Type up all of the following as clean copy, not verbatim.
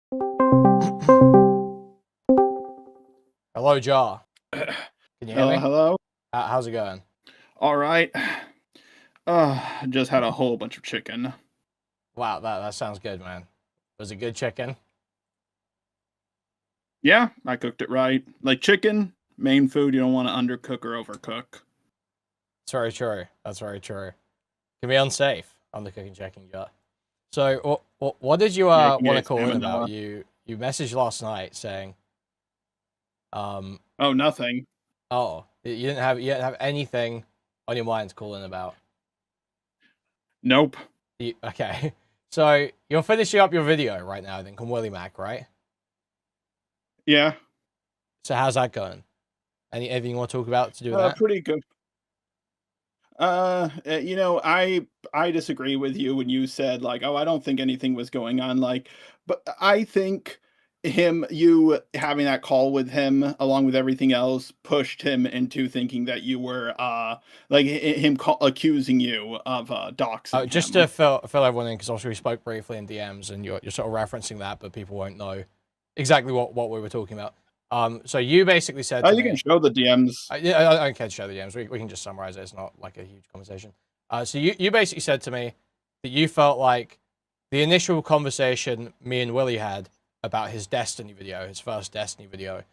Hello, Jar. Can you hear me? Hello. How's it going? All right. Just had a whole bunch of chicken. Wow, that sounds good, man. Was it good chicken? Yeah, I cooked it right. Like chicken, main food, you don't want to undercook or overcook. It's very true. That's very true. Can be unsafe on the cooking checking, Jar. So, what did you Yeah, it can want to get call in about? salmonella. You messaged last night saying, Oh, nothing. oh, you didn't have anything on your mind to call in about. Nope. Okay, so you're finishing up your video right now, then, on Willie Mac, right? Yeah. So how's that going? Anything you want to talk about to do with that? Pretty good. I disagree with you when you said like, oh, I don't think anything was going on. Like, but I think you having that call with him along with everything else pushed him into thinking that you were like accusing you of doxing Just him. to fill everyone in, because obviously we spoke briefly in DMs, and you're sort of referencing that, but people won't know exactly what we were talking about. So you basically said to You can me, show the DMs. I don't care to show the DMs. We can just summarize it. It's not like a huge conversation. So you basically said to me that you felt like the initial conversation me and Willie had about his Destiny video, his first Destiny video,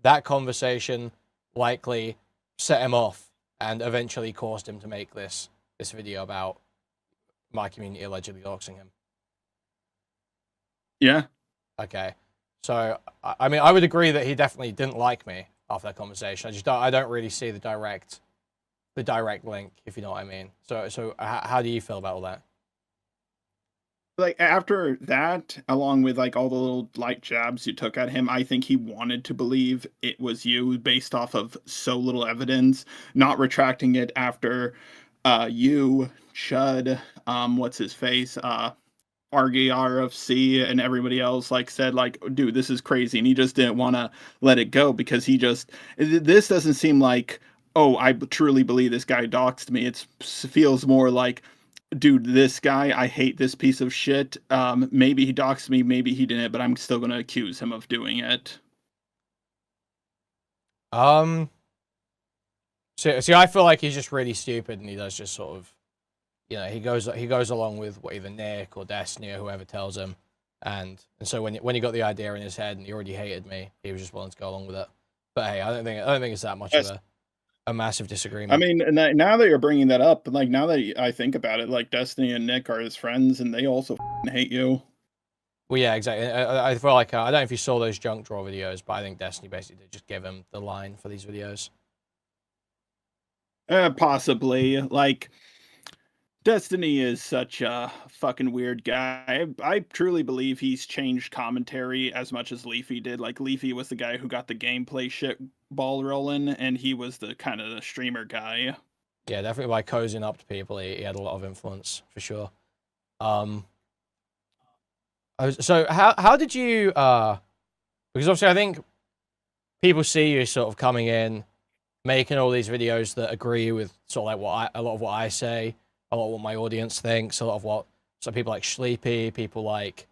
that conversation likely set him off and eventually caused him to make this video about my community allegedly doxing him. Yeah. Okay. So, I mean, I would agree that he definitely didn't like me after that conversation. I don't really see the direct link, if you know what I mean. So how do you feel about all that? Like after that, along with like all the little light jabs you took at him, I think he wanted to believe it was you based off of so little evidence, not retracting it after you, Chud, what's his face, RGRFC and everybody else like said like, dude, this is crazy, and he just didn't want to let it go because this doesn't seem like, oh, I truly believe this guy doxed me. It feels more like, dude, this guy, I hate this piece of shit. Maybe he doxed me, maybe he didn't, but I'm still gonna accuse him of doing it. See, I feel like he's just really stupid, and he does just sort of, he goes along with what either Nick or Destiny or whoever tells him, and so when he got the idea in his head and he already hated me, he was just willing to go along with it. But hey, I don't think it's that much of a massive disagreement. I mean, now that you're bringing that up, like now that I think about it, like Destiny and Nick are his friends, and they also hate you. Well, yeah, exactly. I feel like I don't know if you saw those junk draw videos, but I think Destiny basically did just give him the line for these videos. Possibly. Like, Destiny is such a fucking weird guy. I truly believe he's changed commentary as much as Leafy did. Like, Leafy was the guy who got the gameplay shit ball rolling, and he was the kind of the streamer guy. Yeah, definitely by cozying up to people, he had a lot of influence for sure. So how did you because obviously I think people see you sort of coming in, making all these videos that agree with sort of like a lot of what I say, a lot of what my audience thinks, a lot of what some people like Sleepy, people like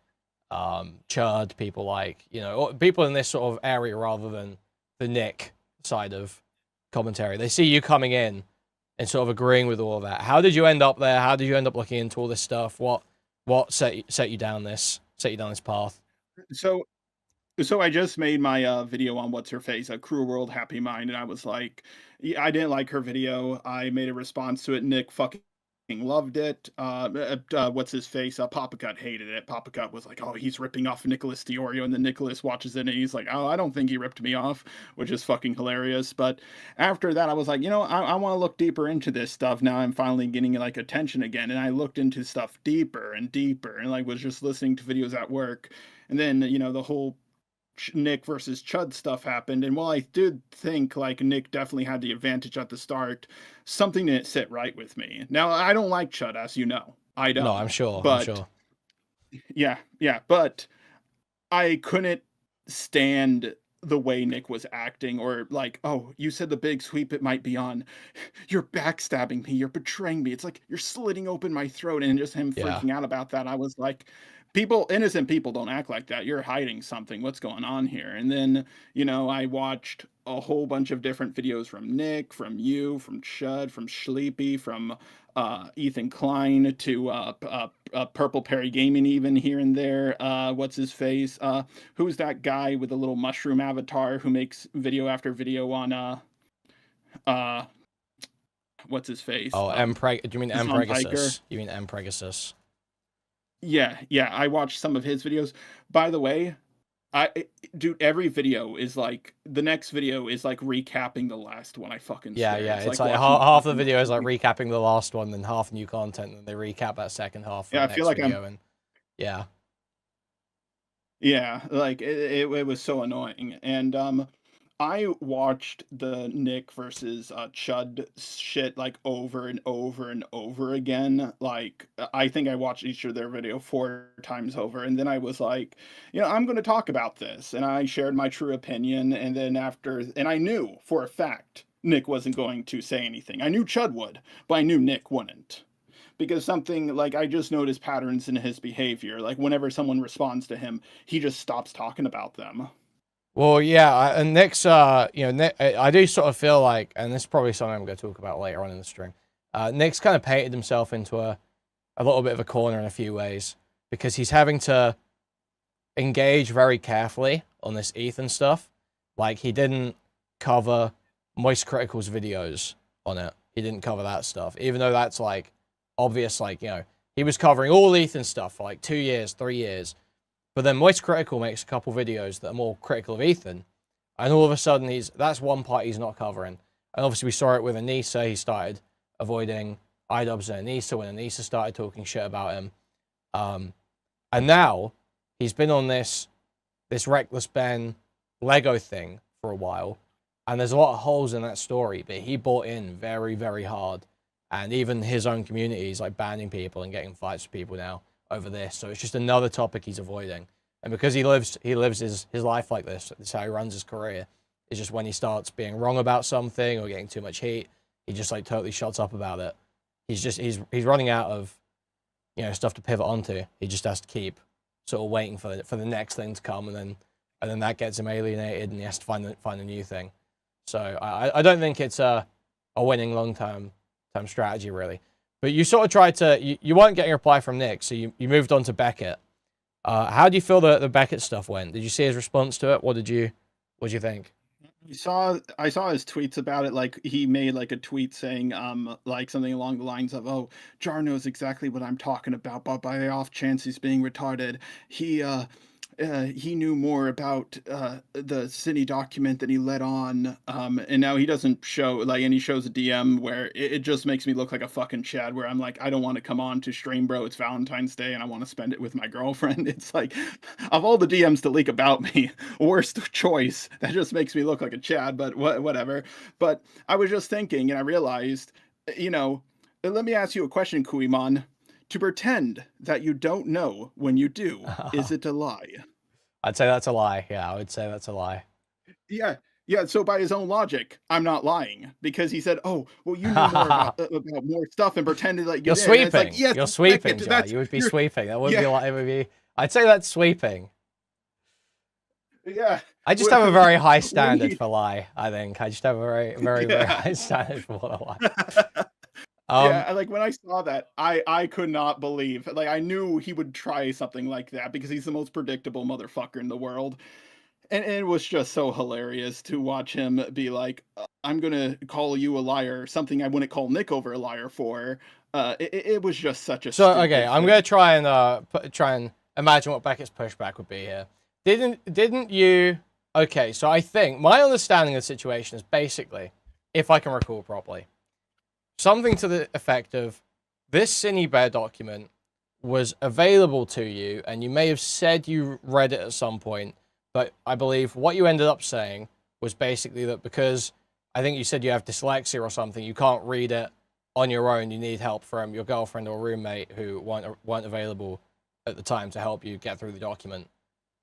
Chud, people like, people in this sort of area rather than the Nick side of commentary. They see you coming in and sort of agreeing with all of that. How did you end up there? How did you end up looking into all this stuff? What set you down this path? So I just made my video on what's her face, a Cruel World Happy Mind, and I was like, yeah, I didn't like her video. I made a response to it. Nick fucking loved it. What's his face? Papa Cut hated it. Papa Cut was like, oh, he's ripping off Nicholas DeOrio, and then Nicholas watches it and he's like, oh, I don't think he ripped me off, which is fucking hilarious. But after that, I was like, I want to look deeper into this stuff. Now I'm finally getting like attention again, and I looked into stuff deeper and deeper, and like was just listening to videos at work, and then the whole Nick versus Chud stuff happened. And while I did think like Nick definitely had the advantage at the start, something didn't sit right with me. Now, I don't like Chud, as you know. I don't. No, I'm sure. But yeah, but I couldn't stand the way Nick was acting, or like, oh, you said the big sweep, it might be on. You're backstabbing me. You're betraying me. It's like you're slitting open my throat, and just him freaking out about that. I was like, innocent people don't act like that. You're hiding something. What's going on here? And then, I watched a whole bunch of different videos from Nick, from you, from Chud, from Sleepy, from Ethan Klein to Purple Perry Gaming, even here and there. What's his face? Who's that guy with the little mushroom avatar who makes video after video on what's his face? Oh, do you mean Empregasus? You mean Empregasus? Yeah, I watched some of his videos. By the way, dude, every video is like, the next video is like recapping the last one. I fucking yeah, swear. yeah. It's like half the video is like recapping the last one, then half new content, and they recap that second half. Yeah, I feel like yeah. Yeah, like it was so annoying. And I watched the Nick versus Chud shit like over and over and over again. Like, I think I watched each of their video 4 times over, and then I was like, I'm going to talk about this, and I shared my true opinion. And then and I knew for a fact Nick wasn't going to say anything. I knew Chud would, but I knew Nick wouldn't. Because something like, I just noticed patterns in his behavior. Like, whenever someone responds to him, he just stops talking about them. Well, yeah, and Nick's, Nick, I do sort of feel like, and this is probably something I'm going to talk about later on in the stream, Nick's kind of painted himself into a little bit of a corner in a few ways, because he's having to engage very carefully on this Ethan stuff. Like, he didn't cover Moist Critical's videos on it. He didn't cover that stuff, even though that's, like, obvious. Like, he was covering all Ethan stuff for, like, 2 years, 3 years. But then Moist Critical makes a couple videos that are more critical of Ethan, and all of a sudden that's one part he's not covering. And obviously we saw it with Anissa. He started avoiding iDubbbz and Anissa when Anissa started talking shit about him. And now he's been on this Reckless Ben Lego thing for a while, and there's a lot of holes in that story, but he bought in very, very hard. And even his own community is like banning people and getting fights with people now over this. So it's just another topic he's avoiding. And because he lives his life like this, this is how he runs his career. It's just when he starts being wrong about something or getting too much heat, he just like totally shuts up about it. He's running out of stuff to pivot onto. He just has to keep sort of waiting for the next thing to come, and then that gets him alienated, and he has to find a new thing. So I don't think it's a winning long-term strategy, really. But you sort of tried to, you weren't getting a reply from Nick, so you moved on to Beckett. How do you feel the Beckett stuff went? Did you see his response to it? What did you think? I saw his tweets about it. Like, he made like a tweet saying like something along the lines of, "Oh, Jar knows exactly what I'm talking about, but by the off chance he's being retarded, he knew more about the city document than he let on, and now he doesn't show, like, and he shows a DM where it just makes me look like a fucking Chad, where I'm like, I don't want to come on to stream, bro. It's Valentine's Day and I want to spend it with my girlfriend. It's like, of all the DMs to leak about me, worst choice. That just makes me look like a Chad, but whatever. But I was just thinking, and I realized, let me ask you a question, Kuihman. To pretend that you don't know when you do, is it a lie? I'd say that's a lie. Yeah, I would say that's a lie. Yeah. So by his own logic, I'm not lying, because he said, "Oh, well, you know more about more stuff," and pretended like you're sweeping. Like, yes, you're sweeping, John. You would be sweeping. That wouldn't be like, it would be. I'd say that's sweeping. Yeah. I just have a very high standard for lie. I think I just have a very, very, very high standard for what a lie. Yeah, like, when I saw that, I could not believe. Like, I knew he would try something like that because he's the most predictable motherfucker in the world. And it was just so hilarious to watch him be like, "I'm gonna call you a liar," something I wouldn't call Nick over a liar for. It was just such a okay, I'm gonna try and imagine what Beckett's pushback would be here. Didn't you? Okay, so I think my understanding of the situation is basically, if I can recall properly, something to the effect of, this Cine Bear document was available to you, and you may have said you read it at some point, but I believe what you ended up saying was basically that because I think you said you have dyslexia or something, you can't read it on your own, you need help from your girlfriend or roommate who weren't available at the time to help you get through the document.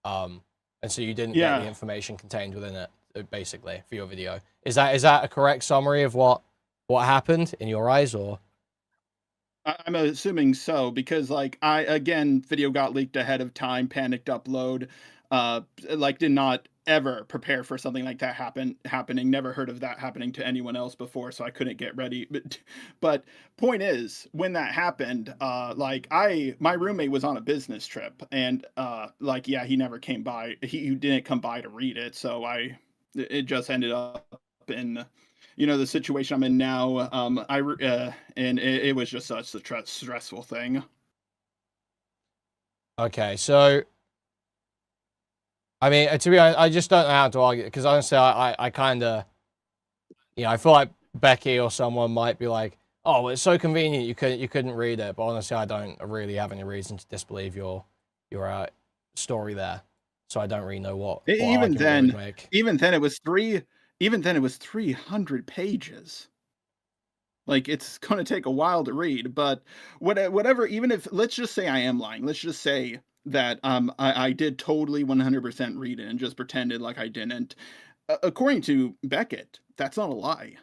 And so you didn't get the information contained within it, basically, for your video. Is that a correct summary of what happened in your eyes, or? I'm assuming so because like video got leaked ahead of time, panicked upload, like did not ever prepare for something like that happening. Never heard of that happening to anyone else before, so I couldn't get ready. But point is, when that happened, like my roommate was on a business trip, and like yeah, he never came by. He didn't come by to read it, so it just ended up in the situation I'm in now. And it was just such a stressful thing. Okay, so I mean, to be honest, I just don't know how to argue because honestly, I kind of, I feel like Becky or someone might be like, "Oh, well, it's so convenient you couldn't read it," but honestly, I don't really have any reason to disbelieve your story there, so I don't really know what Even argument you would then, make. even then it was 300 pages. Like it's going to take a while to read, but whatever. Even if let's just say I am lying, let's just say that I did totally 100% read it and just pretended like I didn't. According to Beckett, that's not a lie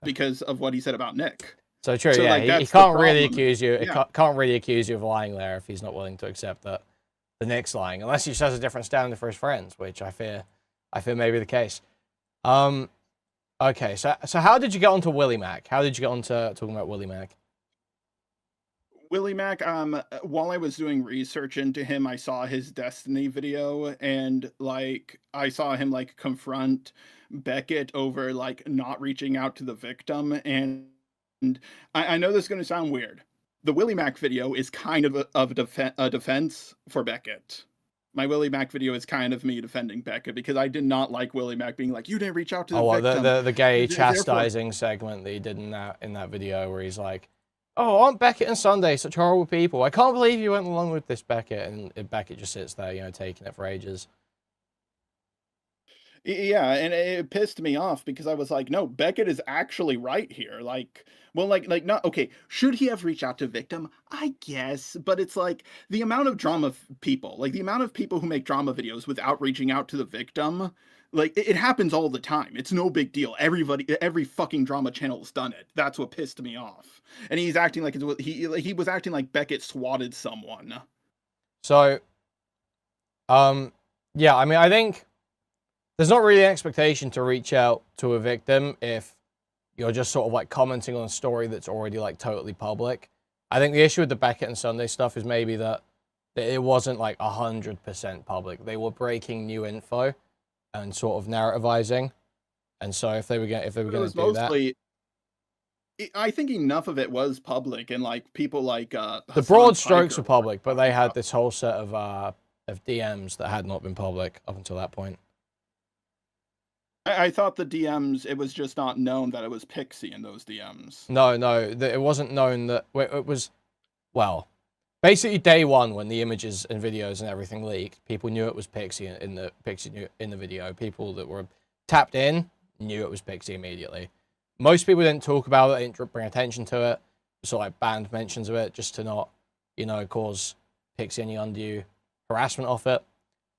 because of what he said about Nick. So true, So yeah. like He that's the can't really problem. accuse you. Yeah. Can't really accuse you of lying there if he's not willing to accept that the Nick's lying, unless he just has a different standard for his friends, which I fear may be the case. Okay, so how did you get onto Willie Mac? How did you get onto talking about Willie Mac? Willie Mac, while I was doing research into him, I saw his Destiny video, and like I saw him like confront Beckett over like not reaching out to the victim, and I know this is going to sound weird. The Willie Mac video is kind of a defense for Beckett. My Willie Mac video is kind of me defending Beckett because I did not like Willie Mac being like, "You didn't reach out to the Oh, well, victim." the gay Therefore, chastising segment that he did in that video where he's like, "Oh, aren't Beckett and Sunday such horrible people? I can't believe you went along with this, Beckett." And Beckett just sits there, taking it for ages. Yeah, and it pissed me off because I was like, "No, Beckett is actually right here." Like, well, like not okay. Should he have reached out to victim? I guess, but it's like the amount of people, like the amount of people who make drama videos without reaching out to the victim, like it happens all the time. It's no big deal. Every fucking drama channel's done it. That's what pissed me off. And he's acting like he was acting like Beckett swatted someone. So, yeah, I mean, I think there's not really an expectation to reach out to a victim if you're just sort of like commenting on a story that's already like totally public. I think the issue with the Beckett and Sunday stuff is maybe that it wasn't like 100% public. They were breaking new info and sort of narrativizing. And so if they were going to do that, I think enough of it was public, and like people like the broad Hassan strokes Piker were public, but they talking had about. this whole set of DMs that had not been public up until that point. I thought the DMs, it was just not known that it was Pixie in those DMs. No, it wasn't known that it was. Well, basically day one when the images and videos and everything leaked, people knew it was Pixie in the video. People that were tapped in knew it was Pixie immediately. Most people didn't talk about it, they didn't bring attention to it, sort of like banned mentions of it, just to not, cause Pixie any undue harassment off it.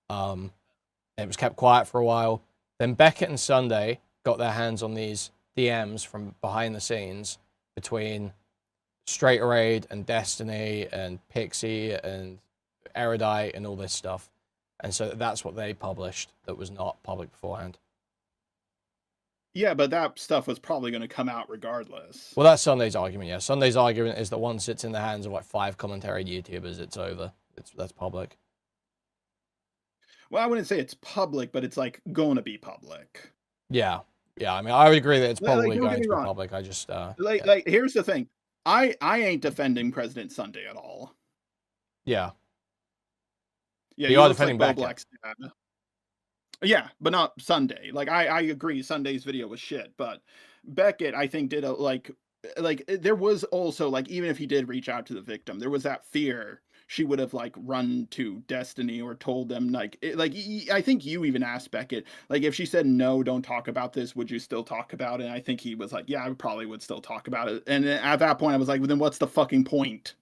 It was kept quiet for a while. Then Beckett and Sunday got their hands on these DMs from behind the scenes between JustARobot and Destiny and Pixie and Erudite and all this stuff. And so that's what they published that was not public beforehand. Yeah, but that stuff was probably going to come out regardless. Well, that's Sunday's argument, yeah. Sunday's argument is that once it's in the hands of like 5 commentary YouTubers, it's over. That's public. Well, I wouldn't say it's public, but it's like going to be public. Yeah. Yeah, I mean, I would agree that it's probably don't going get to me be wrong. public. I just like here's the thing. I ain't defending President Sunday at all. Yeah. Yeah, you are defending Beckett. Yeah, but not Sunday. Like I agree Sunday's video was shit, but Beckett I think did a like there was also like even if he did reach out to the victim, there was that fear she would have like run to Destiny or told them like I think you even asked Beckett like if she said no, don't talk about this, would you still talk about it? And I think he was like, yeah, I probably would still talk about it. And at that point I was like, well, then what's the fucking point?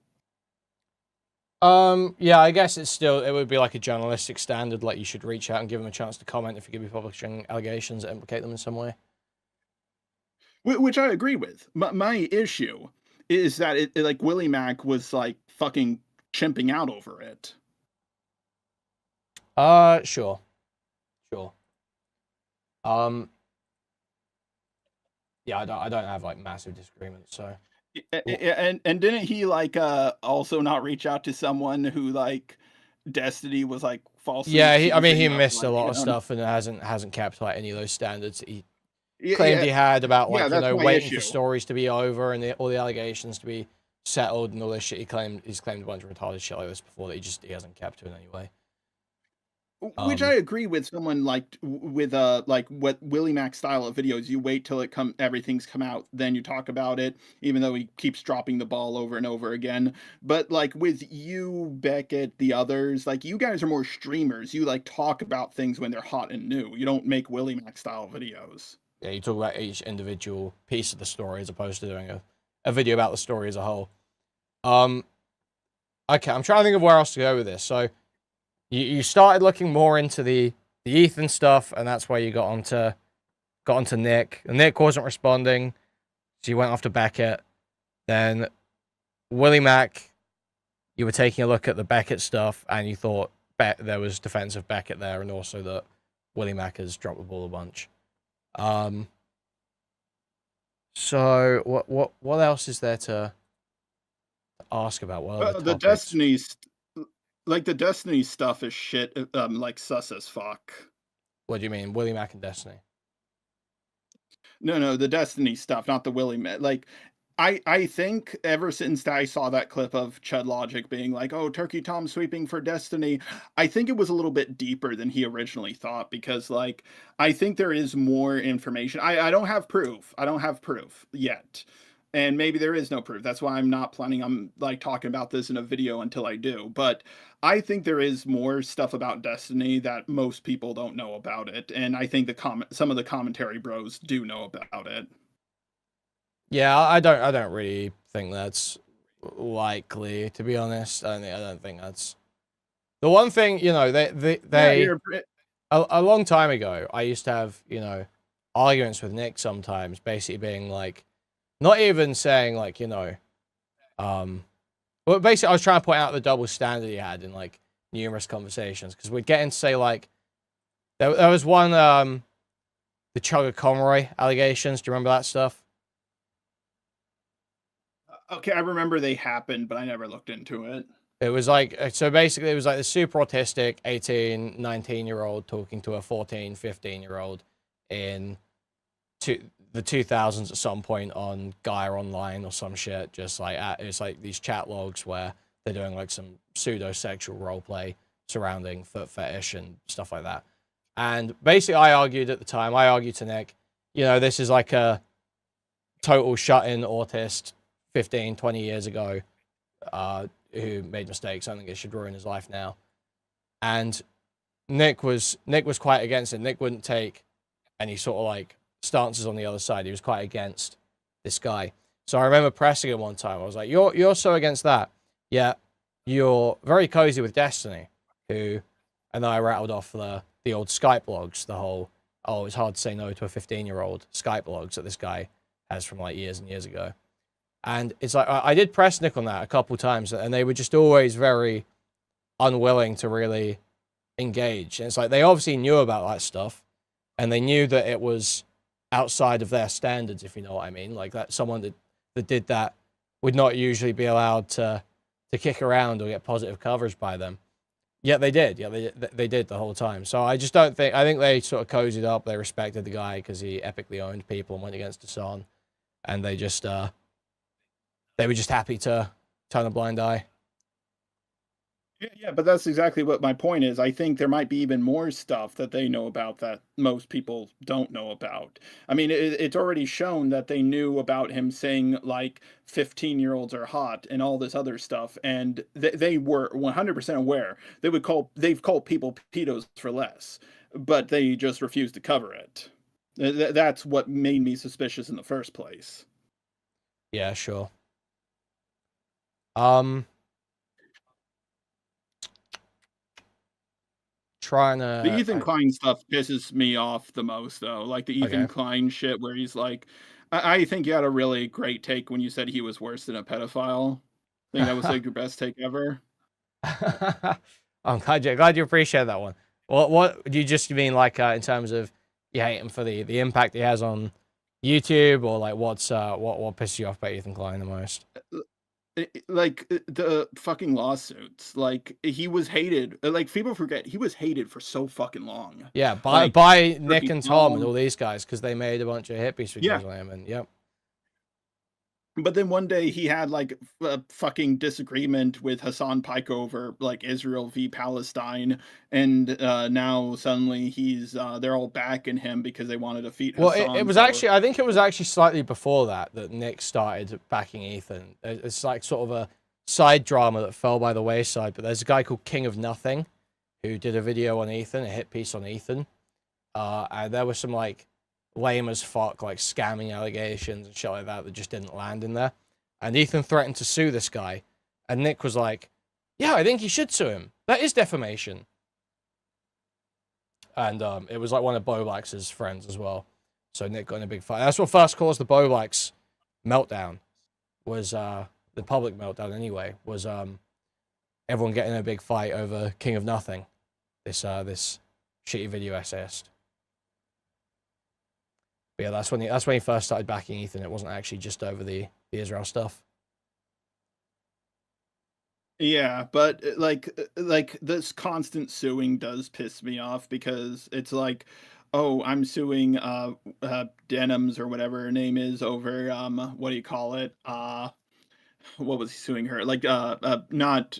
Yeah, I guess it would be like a journalistic standard, like you should reach out and give them a chance to comment if you're going to be publishing allegations that implicate them in some way. Which I agree with. My issue is that like Willie Mac was like fucking chimping out over it. Sure. Sure. Yeah, I don't have like massive disagreements, so And didn't he like also not reach out to someone who like Destiny was like falsely yeah, I mean accusing he of missed a like, lot of stuff and hasn't kept like any of those standards that he yeah, claimed he had about yeah, like, you that's know, my waiting for issue. stories to be over and all the allegations to be settled and all this shit. He's claimed a bunch of retarded shit like this before that he hasn't kept to in any way. Which I agree with someone like with like what Willie Mac style of videos. You wait till everything's come out, then you talk about it, even though he keeps dropping the ball over and over again. But like with you, Beckett, the others, like you guys are more streamers. You like talk about things when they're hot and new. You don't make Willie Mac style videos. Yeah, you talk about each individual piece of the story as opposed to doing a video about the story as a whole. Okay, I'm trying to think of where else to go with this. So you started looking more into the Ethan stuff, and that's where you got onto Nick. And Nick wasn't responding, so you went after Beckett. Then Willie Mac, you were taking a look at the Beckett stuff, and you thought there was defensive Beckett there, and also that Willie Mac has dropped the ball a bunch. So what else is there to ask about? What other The topics? the Destiny stuff is shit. Like sus as fuck. What do you mean, Willie Mac and Destiny? No, the Destiny stuff, not the Willie Mac. Like, I think ever since I saw that clip of Chud Logic being like, "Oh, Turkey Tom sweeping for Destiny," I think it was a little bit deeper than he originally thought because, like, I think there is more information. I don't have proof. I don't have proof yet, and maybe there is no proof. That's why I'm not planning on like talking about this in a video until I do. But I think there is more stuff about Destiny that most people don't know about it, and I think some of the commentary bros do know about it. Yeah, I don't really think that's likely, to be honest. I don't think that's the one thing. You know, Yeah, a long time ago, I used to have, you know, arguments with Nick sometimes, basically being like, not even saying like, you know, well, basically I was trying to point out the double standard he had in like numerous conversations because we'd get into say like there was one the Chugga Conroy allegations. Do you remember that stuff? okay, I remember they happened, but I never looked into it. It was like, so basically it was like the super autistic 18, 19-year-old talking to a 14, 15-year-old in the 2000s at some point on Gaia Online or some shit. Just like, it's like these chat logs where they're doing like some pseudo-sexual roleplay surrounding foot fetish and stuff like that. And basically I argued to Nick, you know, this is like a total shut-in autist 15, 20 years ago, who made mistakes. I think it should ruin his life now. And Nick was quite against it. Nick wouldn't take any sort of like stances on the other side. He was quite against this guy. So I remember pressing him one time. I was like, "You're so against that. Yeah, you're very cozy with Destiny." And then I rattled off the old Skype logs, the whole, "Oh, it's hard to say no to a 15-year-old" Skype logs that this guy has from like years and years ago. And it's like, I did press Nick on that a couple times, and they were just always very unwilling to really engage. And it's like, they obviously knew about that stuff, and they knew that it was outside of their standards, if you know what I mean. Like, that someone that did that would not usually be allowed to kick around or get positive coverage by them. Yet they did. Yeah, they did the whole time. So I just don't think, I think they sort of cozied up. They respected the guy because he epically owned people and went against Hassan. And they just, they were just happy to turn a blind eye. Yeah, but that's exactly what my point is. I think there might be even more stuff that they know about that most people don't know about. I mean, it's already shown that they knew about him saying like 15-year-olds are hot and all this other stuff, and they were 100% aware. They've called people pedos for less, but they just refused to cover it. That's what made me suspicious in the first place. Yeah, sure. Trying The to... Ethan Klein stuff pisses me off the most, though. Like the Ethan Okay. Klein shit where he's like, I think you had a really great take when you said he was worse than a pedophile. I think that was like your best take ever. I'm glad you appreciate that one. What do you just mean, like, in terms of you hate him for the impact he has on YouTube, or like what pisses you off about Ethan Klein the most? Like the fucking lawsuits. Like he was hated. Like people forget he was hated for so fucking long. Yeah, Like by Nick Turkey and Tom and Tom. all these guys, because they made a bunch of hippies Yeah. videos on him, and yep. But then one day he had like a fucking disagreement with Hassan Pike over like Israel v Palestine, and now suddenly they're all backing him because they want to defeat Well, it Hassan was for. actually, I think it was actually slightly before that Nick started backing Ethan. It's like sort of a side drama that fell by the wayside, but there's a guy called King of Nothing who did a video on Ethan, a hit piece on Ethan. And there was some like lame as fuck, like scamming allegations and shit like that just didn't land in there. And Ethan threatened to sue this guy. And Nick was like, yeah, I think you should sue him. That is defamation. And it was like one of Boblax's friends as well. So Nick got in a big fight. That's what first caused the Boblax meltdown. Was the public meltdown anyway. Was everyone getting in a big fight over King of Nothing. This shitty video essayist. But yeah, that's when he first started backing Ethan. It wasn't actually just over the Israel stuff. Yeah, but like this constant suing does piss me off because it's like, oh, I'm suing Denims or whatever her name is over what do you call it? What was he suing her? Like not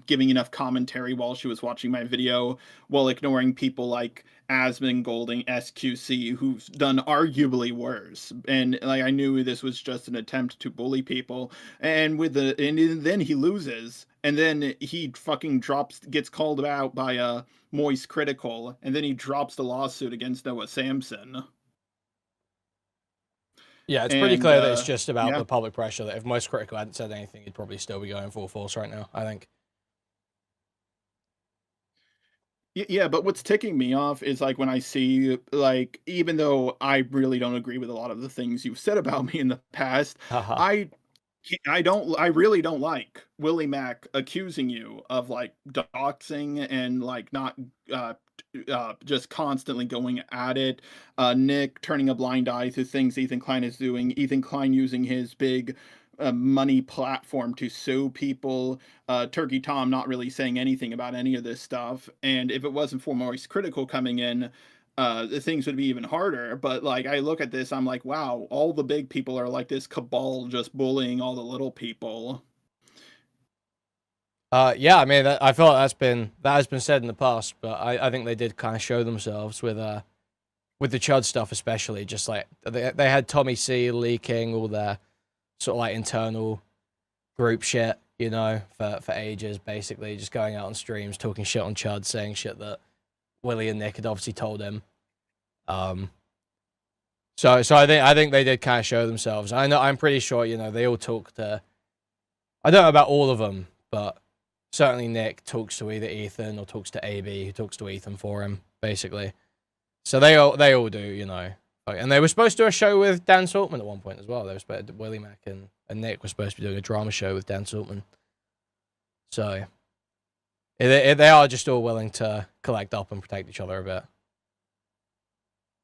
giving enough commentary while she was watching my video, while ignoring people like Asmon Golding SQC who've done arguably worse. And like I knew this was just an attempt to bully people, and then he loses, and then he fucking gets called out by Moist Critical, and then he drops the lawsuit against Noah Samson. Yeah, it's pretty And clear that it's just about yeah. the public pressure. That if Most Critical hadn't said anything, he'd probably still be going full force right now, I think. Yeah, but what's ticking me off is like when I see like even though I really don't agree with a lot of the things you've said about me in the past, Haha. I I really don't like Willie Mac accusing you of like doxing and like not uh just constantly going at it. Nick turning a blind eye to things Ethan Klein is doing. Ethan Klein using his big money platform to sue people. Turkey Tom not really saying anything about any of this stuff. And if it wasn't for Maurice Critical coming in, the things would be even harder. But like I look at this, I'm like, wow, all the big people are like this cabal just bullying all the little people. Yeah, I mean, I feel like that has been said in the past, but I think they did kind of show themselves with the Chud stuff, especially. Just like they had Tommy C leaking all their sort of like internal group shit, you know, for ages, basically just going out on streams, talking shit on Chud, saying shit that Willie and Nick had obviously told him. So I think they did kind of show themselves. I'm pretty sure, you know, they all talk to. I don't know about all of them, but certainly Nick talks to either Ethan or talks to AB, who talks to Ethan for him, basically. So they all do, you know. And they were supposed to do a show with Dan Saltman at one point as well. They were supposed to, Willie Mac and Nick were supposed to be doing a drama show with Dan Saltman. So they are just all willing to collect up and protect each other a bit.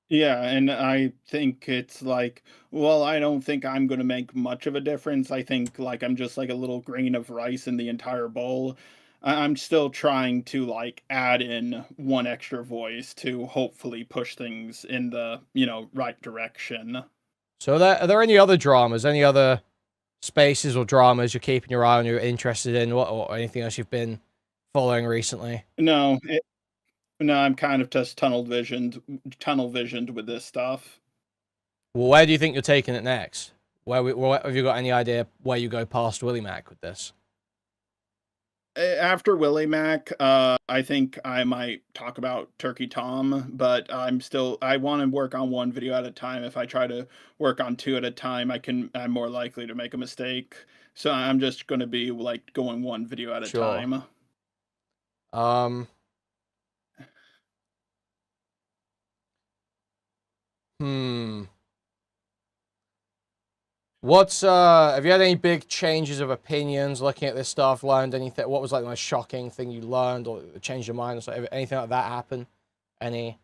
Yeah, and I think it's like, well, I don't think I'm going to make much of a difference. I think like I'm just like a little grain of rice in the entire bowl. I'm still trying to like add in one extra voice to hopefully push things in the, right direction. So are there any other dramas, any other spaces or dramas you're keeping your eye on, you're interested in, or anything else you've been following recently? No, no, I'm kind of just tunnel visioned with this stuff. Well, where do you think you're taking it next? Where have you got any idea where you go past Willie Mac with this? After Willie Mac, I think I might talk about Turkey Tom, but I want to work on one video at a time. If I try to work on two at a time, I'm more likely to make a mistake. So I'm just going to be like going one video at a Sure. time. Um. Hmm. What's have you had any big changes of opinions looking at this stuff? Learned anything? What was like the most shocking thing you learned, or changed your mind, or something, anything like that happen? Any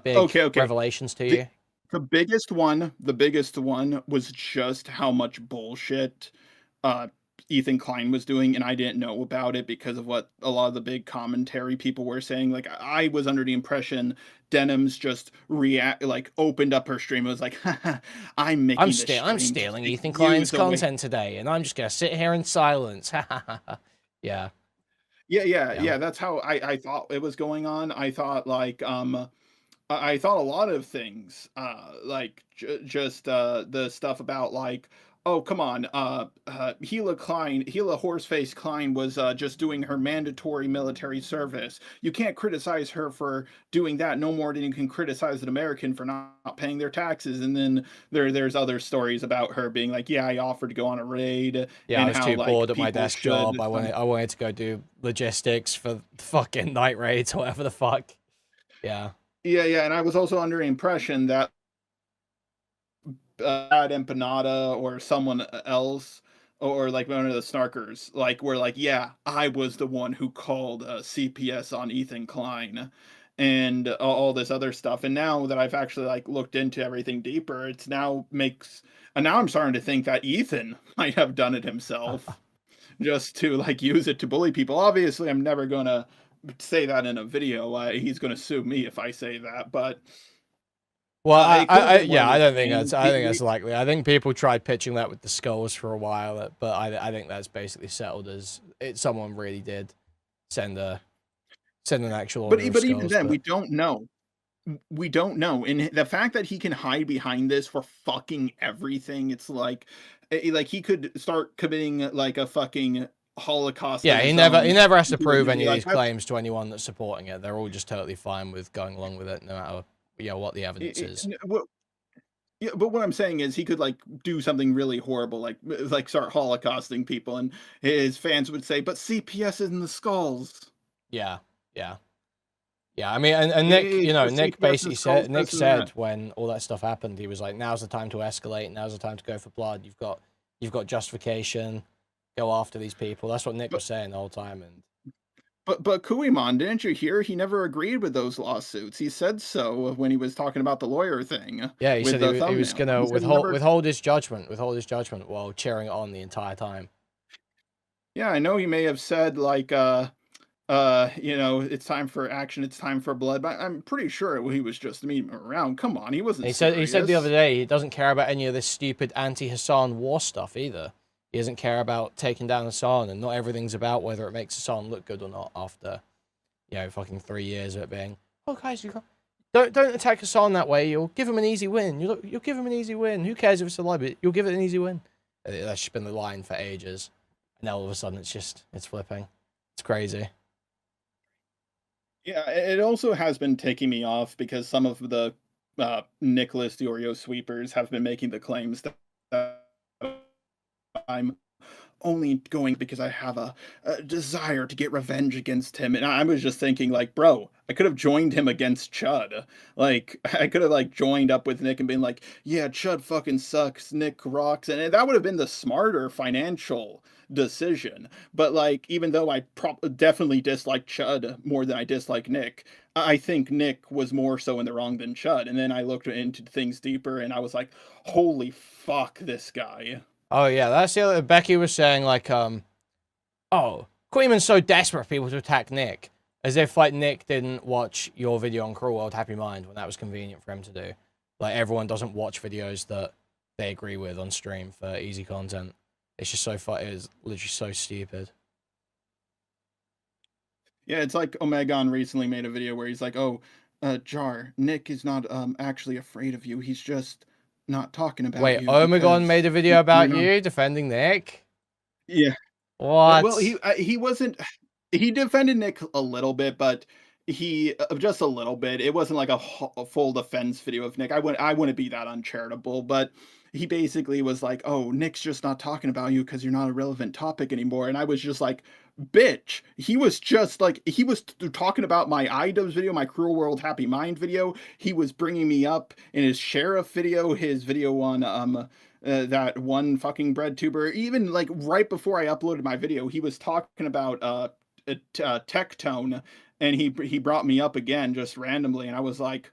big Okay. revelations to you? The biggest one was just how much bullshit uh Ethan Klein was doing, and I didn't know about it because of what a lot of the big commentary people were saying. Like I was under the impression Denim's just opened up her stream and was like, "Haha, I'm making this stream I'm to stealing take Ethan views Klein's away." content today, and I'm just gonna sit here in silence. Yeah, yeah. Yeah. That's how I thought it was going on. I thought I thought a lot of things, just the stuff about like, oh come on, Gila Horseface Klein was just doing her mandatory military service. You can't criticize her for doing that no more than you can criticize an American for not paying their taxes. And then there's other stories about her being like, yeah, I offered to go on a raid, Yeah, I and was how too like bored at my people desk should. job. I wanted to go do logistics for fucking night raids or whatever the fuck. Yeah. Yeah, and I was also under the impression that Ad Empanada or someone else, or like one of the snarkers, like were like, yeah, I was the one who called CPS on Ethan Klein, and all this other stuff. And now that I've actually like looked into everything deeper, it's now makes, and now I'm starting to think that Ethan might have done it himself, just to like use it to bully people. Obviously, I'm never gonna say that in a video. He's gonna sue me if I say that, but. Well, It could have been one yeah, of I his don't think that's, things. I think that's likely. I think people tried pitching that with the skulls for a while, but I think that's basically settled as someone really did send an actual order of But even skulls. then, But we don't know. We don't know, and the fact that he can hide behind this for fucking everything, it's like he could start committing like a fucking Holocaust of yeah, his own. he never has to And people prove would any be of like, these claims to anyone that's supporting it. They're all just totally fine with going along with it, no matter what the evidence is. Yeah, but what I'm saying is he could like do something really horrible, like start holocausting people, and his fans would say, "But CPS is in the skulls." Yeah, yeah. Yeah, I mean, and Nick, It's just Nick CPS in basically the skulls, said, Nick this and that. said when all that stuff happened, he was like, "Now's the time to escalate. Now's the time to go for blood. You've got justification. Go after these people." That's what Nick But was saying the whole time. And but Kuihman, didn't you hear? He never agreed with those lawsuits. He said so when he was talking about the lawyer thing yeah, he with said the he was thumbnail. gonna He said he never. withhold his judgment while cheering on the entire time. Yeah, I know he may have said like, it's time for action, it's time for blood, but I'm pretty sure he was just memeing around. Come on, he And wasn't he said the other serious. day he doesn't care about any of this stupid anti-Hassan war stuff either. He doesn't care about taking down Hassan, and not everything's about whether it makes Hassan look good or not after, fucking 3 years of it being, oh guys, don't attack Hassan that way. You'll give him an easy win. You'll give him an easy win. Who cares if it's a lie? But you'll give it an easy win. That's just been the line for ages, and now all of a sudden it's flipping. It's crazy. Yeah, it also has been taking me off because some of the Nicholas DeOrio sweepers have been making the claims that I'm only going because I have a desire to get revenge against him. And I was just thinking, like, bro, I could have joined him against Chud. Like, I could have like joined up with Nick and been like, yeah, Chud fucking sucks, Nick rocks, and that would have been the smarter financial decision. But like, even though I definitely dislike Chud more than I dislike Nick, I think Nick was more so in the wrong than Chud. And then I looked into things deeper, and I was like, holy fuck, this guy. Oh yeah, that's the other. Becky was saying like, oh, Kuihman's so desperate for people to attack Nick, as if like Nick didn't watch your video on Cruel World Happy Mind when that was convenient for him to do. Like everyone doesn't watch videos that they agree with on stream for easy content. It's just so fun. It is literally so stupid. Yeah, it's like Omegon recently made a video where he's like, "Oh, Jar, Nick is not actually afraid of you. He's just not talking about Wait, you Omegon because made a video you're about not." you defending Nick? Yeah. What? Well, he wasn't. He defended Nick a little bit, but he just a little bit. It wasn't like a full defense video of Nick. I wouldn't be that uncharitable, but he basically was like, "Oh, Nick's just not talking about you because you're not a relevant topic anymore." And I was just like, "Bitch!" He was just like he was talking about my iDubbbz video, my Cruel World Happy Mind video. He was bringing me up in his Sheriff video, his video on that one fucking bread tuber. Even like right before I uploaded my video, he was talking about Tectone, and he brought me up again just randomly, and I was like,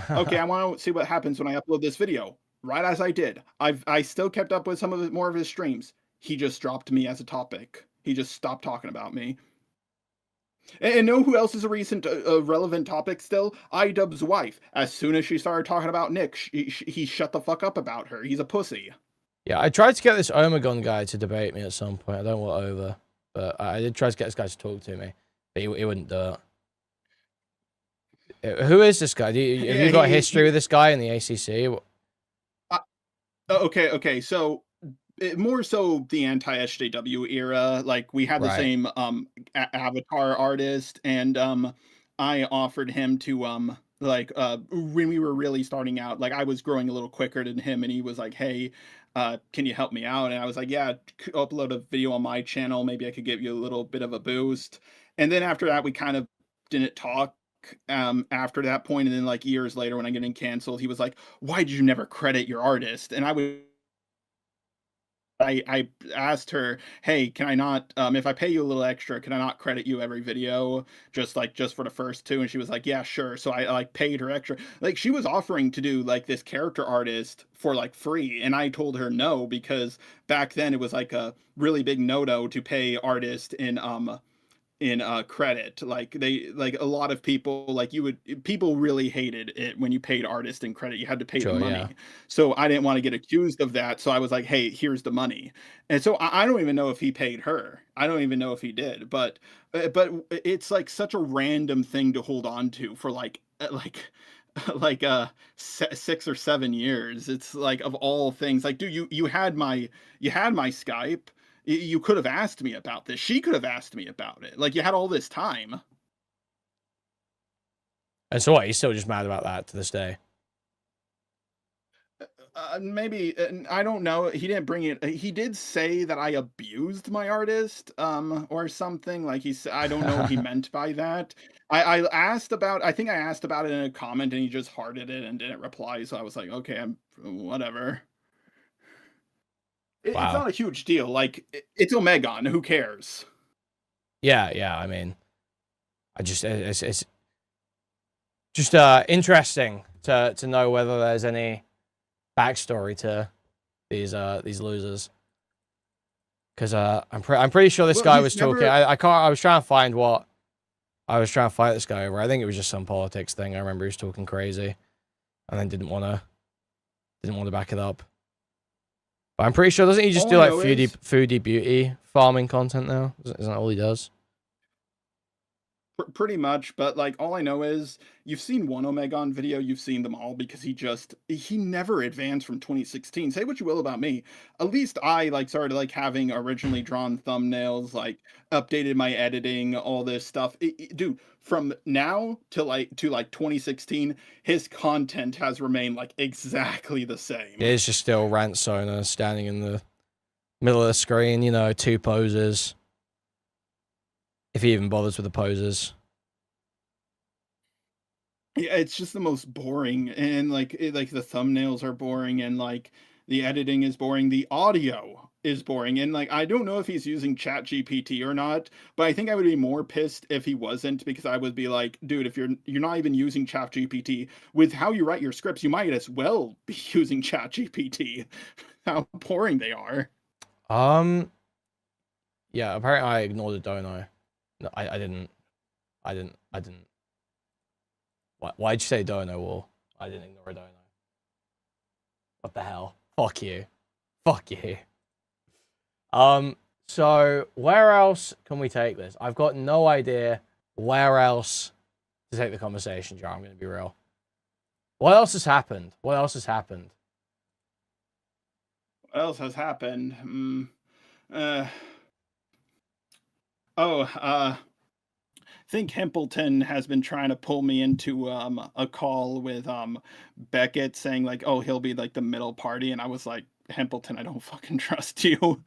okay, I want to see what happens when I upload this video. Right as I did, I still kept up with some of more of his streams. He just dropped me as a topic. He just stopped talking about me. And know who else is a recent relevant topic still? iDubbbz's wife. As soon as she started talking about Nick, he shut the fuck up about her. He's a pussy. Yeah, I tried to get this Omegon guy to debate me at some point. I don't know what over, but I did try to get this guy to talk to me, but he wouldn't do it. Who is this guy? Have you got history with this guy in the ACC? Okay. So more so the anti-SJW era. Like we had the same avatar artist, and I offered him to when we were really starting out, like I was growing a little quicker than him, and he was like, hey, can you help me out? And I was like, yeah, upload a video on my channel, maybe I could give you a little bit of a boost. And then after that we kind of didn't talk after that point. And then like years later when I'm getting canceled, he was like, why did you never credit your artist? And I asked her, hey, can I not, if I pay you a little extra, can I not credit you every video, just for the first two? And she was like, yeah, sure. So I like paid her extra. Like she was offering to do like this character artist for like free, and I told her no, because back then it was like a really big no-no to pay artists in credit. Like a lot of people, like people really hated it when you paid artists in credit. You had to pay the money. Yeah. So I didn't want to get accused of that. So I was like, hey, here's the money. And so I don't even know if he paid her. I don't even know if he did, but it's like such a random thing to hold on to for like 6 or 7 years. It's like, of all things, like, dude, you had my Skype. You could have asked me about this. She could have asked me about it. Like, you had all this time. And so what? He's still just mad about that to this day? Maybe. I don't know. He didn't bring it. He did say that I abused my artist, or something. Like, I don't know what he meant by that. I asked about, I think I asked about it in a comment, and he just hearted it and didn't reply. So I was like, okay, whatever. Wow. It's not a huge deal. Like, it's Omegon. Who cares? Yeah. I mean, it's just interesting to know whether there's any backstory to these losers. Because I'm pretty sure this guy was talking. I was trying to find what I was trying to fight this guy over. I think it was just some politics thing. I remember he was talking crazy, and then didn't want to back it up. But I'm pretty sure, doesn't he just do like foodie beauty farming content now? Isn't that all he does? Pretty much, but like all I know is you've seen one Omegon video, you've seen them all, because he never advanced from 2016. Say what you will about me, at least I like started like having originally drawn thumbnails, like updated my editing, all this stuff. Dude, from now to like 2016, his content has remained like exactly the same. It's just still Rant Sona standing in the middle of the screen, you know, 2 poses. If he even bothers with the poses. Yeah, it's just the most boring, and like the thumbnails are boring, and like the editing is boring, the audio is boring, and like I don't know if he's using ChatGPT or not, but I think I would be more pissed if he wasn't, because I would be like, dude, if you're not even using ChatGPT, with how you write your scripts, you might as well be using ChatGPT. How boring they are. Yeah, apparently I ignored it, don't I? No, I didn't. Why'd you say dono, Wall? I didn't ignore a dono. What the hell? Fuck you. So where else can we take this? I've got no idea where else to take the conversation, Jar. I'm gonna be real. What else has happened? I think Hempleton has been trying to pull me into a call with Beckett, saying like, oh, he'll be like the middle party, and I was like, Hempleton, I don't fucking trust you.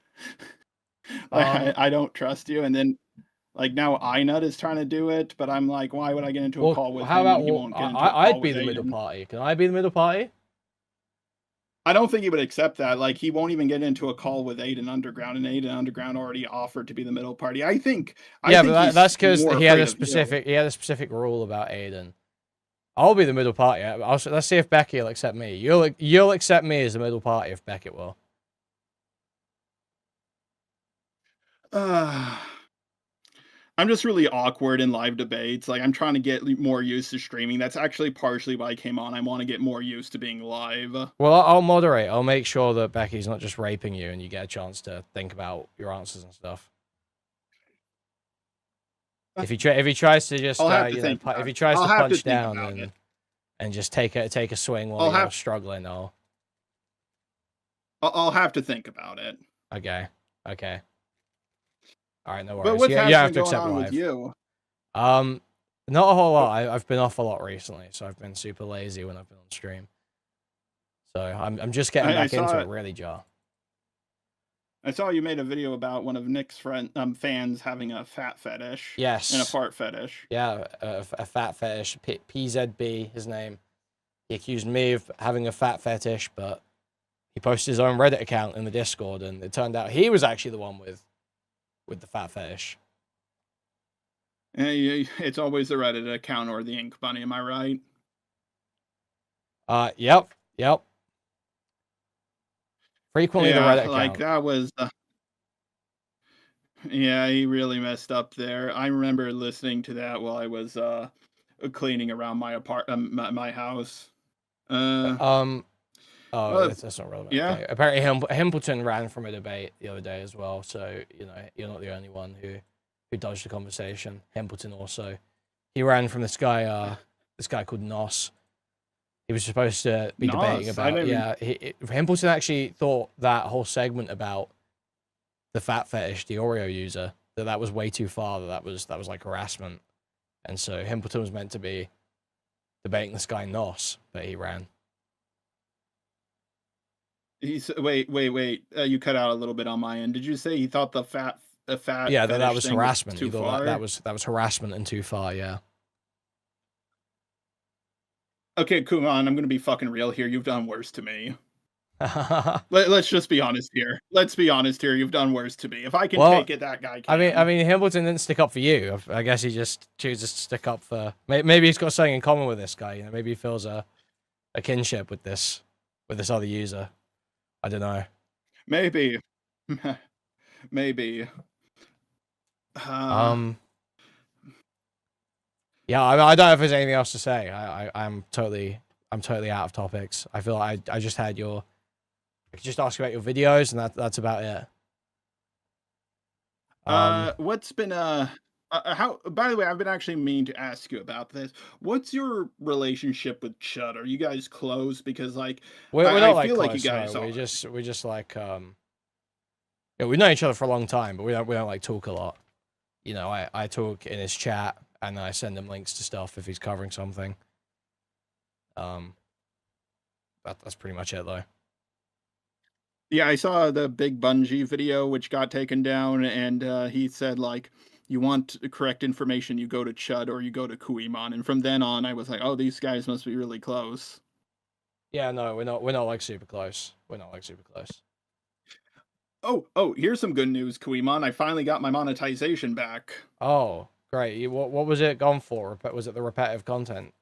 I don't trust you. And then like now iNut is trying to do it, but I'm like, why would I get into a call with him? How about I'd be the middle party? Can I be the middle party? I don't think he would accept that. Like, he won't even get into a call with Aiden Underground, and Aiden Underground already offered to be the middle party. I think but that's he's because more he had afraid a of you. specific rule about Aiden. I'll be the middle party. Let's see if Becky will accept me. You'll accept me as the middle party if Beckett will. I'm just really awkward in live debates. Like, I'm trying to get more used to streaming. That's actually partially why I came on. I want to get more used to being live. Well, I'll moderate. I'll make sure that Becky's not just raping you and you get a chance to think about your answers and stuff. If he tries to just if he tries to punch down and just take a swing while you're struggling, I'll have to think about it. Okay. All right, no worries. But what's you have to accept going on with you? Not a whole lot. I've been off a lot recently, so I've been super lazy when I've been on stream. So I'm just getting back into it, really, Jar. I saw you made a video about one of Nick's fans having a fat fetish. Yes. And a fart fetish. Yeah, a fat fetish. PZB, his name. He accused me of having a fat fetish, but he posted his own Reddit account in the Discord, and it turned out he was actually the one with the fat fetish. It's always the Reddit account or the Ink Bunny, am I right? Yep. Frequently the Reddit account. Like, that was... yeah, he really messed up there. I remember listening to that while I was cleaning around my my house. That's not relevant. Yeah. Okay. Apparently, Himpleton ran from a debate the other day as well. So you're not the only one who dodged the conversation. Himpleton also, he ran from this guy called Nos. He was supposed to be debating about. Himpleton actually thought that whole segment about the fat fetish DeOrio user that was way too far. That was like harassment, and so Himpleton was meant to be debating this guy Nos, but he ran. Wait. You cut out a little bit on my end. Did you say he thought the fat? Yeah, that was harassment. Too far? That was harassment and too far. Yeah. Okay, Kuihman, I'm gonna be fucking real here. You've done worse to me. Let's just be honest here. Let's be honest here. You've done worse to me. If I can take it, that guy can. I mean, Himpleton didn't stick up for you. I guess he just chooses to stick up for. Maybe he's got something in common with this guy. Maybe he feels a kinship with this other user. I don't know. Maybe. Maybe. Yeah, I don't know if there's anything else to say. I'm totally out of topics. I feel like I just had I could just ask you about your videos, and that's about it. What's been how? By the way, I've been actually meaning to ask you about this. What's your relationship with Chud? Are you guys close? Because like we're not I like feel close, like you guys no. are. We're just like we know each other for a long time, but we don't like talk a lot. I talk in his chat, and I send him links to stuff if he's covering something. That's pretty much it, though. Yeah, I saw the big Bungie video, which got taken down, and he said, like, you want correct information, you go to Chud or you go to Kuihman. And from then on, I was like, oh, these guys must be really close. Yeah, no, we're not like super close. We're not like super close. Oh, here's some good news, Kuihman. I finally got my monetization back. Oh, great. What was it gone for? Was it the repetitive content?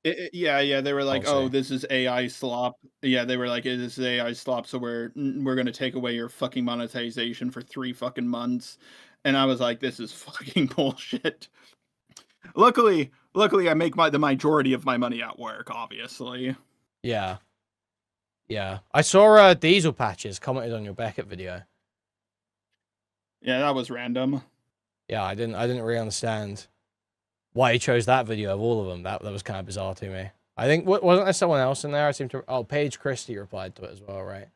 Yeah, they were like, "Oh, this is AI slop." Yeah, they were like, "This is AI slop, so we're gonna take away your fucking monetization for 3 fucking months." And I was like, "This is fucking bullshit." Luckily, I make the majority of my money at work, obviously. Yeah. I saw Diesel Patches commented on your Beckett video. Yeah, that was random. Yeah, I didn't really understand why he chose that video of all of them. That was kind of bizarre to me. I think wasn't there someone else in there? I seem to. Oh, Paige Christie replied to it as well, right?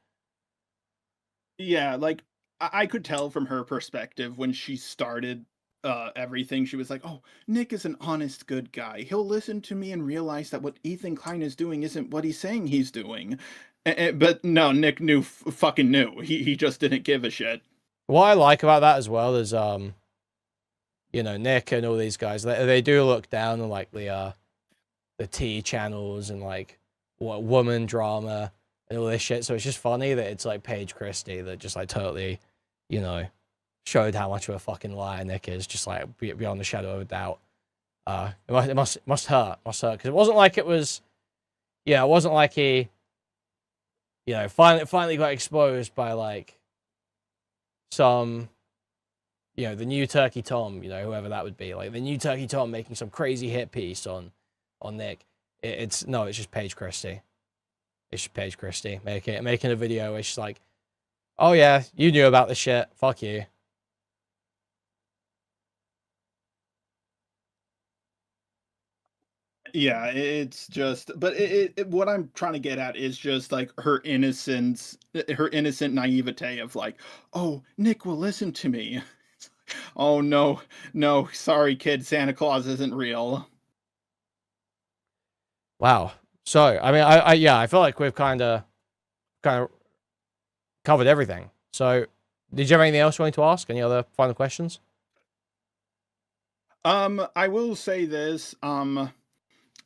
Yeah, like I could tell from her perspective when she started everything. She was like, "Oh, Nick is an honest, good guy. He'll listen to me and realize that what Ethan Klein is doing isn't what he's saying he's doing." But no, Nick fucking knew. He just didn't give a shit. What I like about that as well is Nick and all these guys, they do look down on like the T channels and like woman drama and all this shit. So it's just funny that it's like Paige Christie that just like totally, you know, showed how much of a fucking liar Nick is, just like beyond the shadow of a doubt. It must hurt, because it wasn't like it was, yeah, it wasn't like he, you know, finally got exposed by like some, you know, the new Turkey Tom, you know, whoever that would be, like the new Turkey Tom making some crazy hit piece on Nick. It's just Paige Christie. It's just Paige Christie making a video where she's like, oh yeah, you knew about this shit, fuck you. Yeah, it's just, but what I'm trying to get at is just like her innocence, her innocent naivete of like, oh, Nick will listen to me. Oh no, no, sorry kid, Santa Claus isn't real. Wow. So, I mean, I feel like we've kind of covered everything. So, did you have anything else you wanted to ask? Any other final questions? I will say this,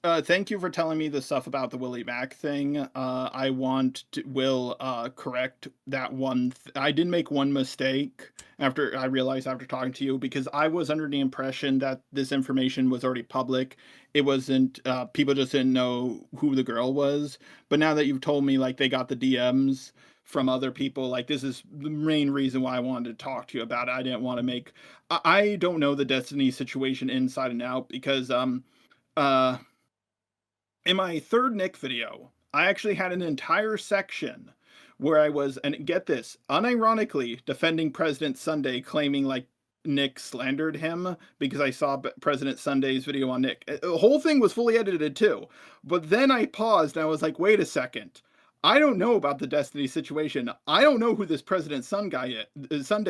thank you for telling me the stuff about the Willie Mac thing. Will correct that one. I did make one mistake after I realized after talking to you, because I was under the impression that this information was already public. It wasn't, people just didn't know who the girl was. But now that you've told me, like, they got the DMs from other people, like, this is the main reason why I wanted to talk to you about it. I didn't want to make, I don't know the Destiny situation inside and out, because, in my third Nick video, I actually had an entire section where I was, and get this, unironically defending President Sunday, claiming like Nick slandered him because I saw President Sunday's video on Nick. The whole thing was fully edited too. But then I paused and I was like, wait a second. I don't know about the Destiny situation. I don't know who this President Sunday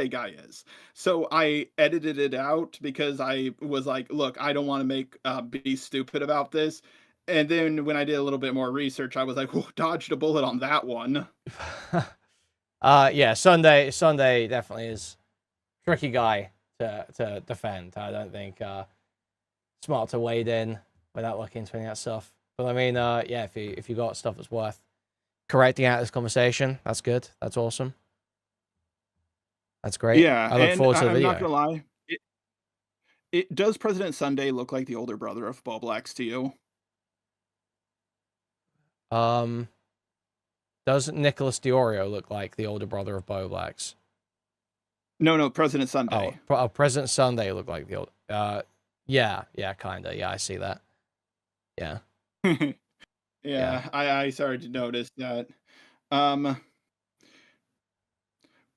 guy is. So I edited it out because I was like, look, I don't want to be stupid about this. And then when I did a little bit more research, I was like, whoa, dodged a bullet on that one. Yeah, Sunday definitely is a tricky guy to defend. I don't think smart to wade in without looking into any of that stuff. But I mean, yeah, if you got stuff that's worth correcting out of this conversation, that's good. That's awesome. That's great. Yeah, I look forward to the video. I'm not gonna lie. It does President Sunday look like the older brother of Bo Blacks to you? Doesn't Nicholas DeOrio look like the older brother of Bo Blacks? No, President Sunday. Oh, President Sunday looked like the old. Yeah, kinda. Yeah, I see that. Yeah. Yeah. I started to notice that.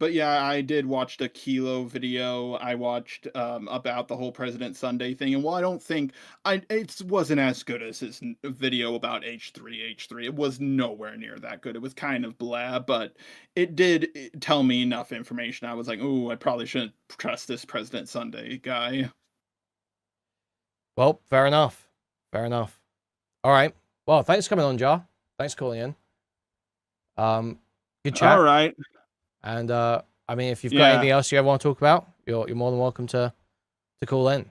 But yeah, I did watch the Kilo video. I watched about the whole President Sunday thing, and while I don't think it wasn't as good as his video about H3, it was nowhere near that good. It was kind of blah, but it did tell me enough information. I was like, ooh, I probably shouldn't trust this President Sunday guy. Well, fair enough. Fair enough. All right. Well, thanks for coming on, Jar. Thanks for calling in. Good chat. All right. And I mean, if you've got anything else you ever want to talk about, you're more than welcome to call in.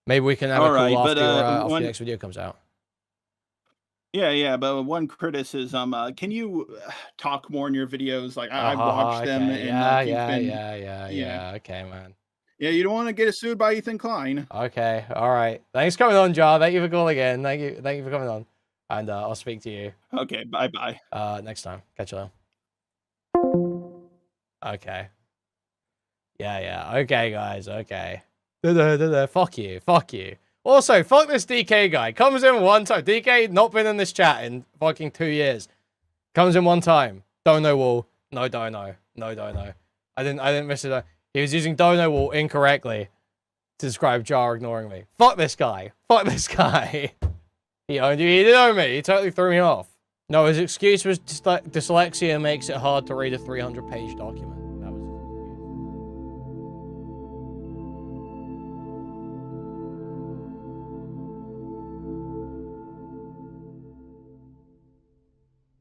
Maybe we can have a call after the next video comes out. Yeah, but one criticism, can you talk more in your videos? Like, I watched them. And yeah. Okay, man. Yeah, you don't want to get sued by Ethan Klein. Okay, all right. Thanks for coming on, Jar. Thank you for calling in. Thank you for coming on. And I'll speak to you. Okay, bye-bye. Next time. Catch you later. Okay. Yeah. Okay, guys. Okay. Fuck you. Also, fuck this DK guy. Comes in one time. DK not been in this chat in fucking 2 years. Comes in one time. Dono wall. No dono. I didn't miss it. He was using dono wall incorrectly to describe Jar ignoring me. Fuck this guy. He owned you. He did own me. He totally threw me off. No, his excuse was dyslexia makes it hard to read a 300-page document.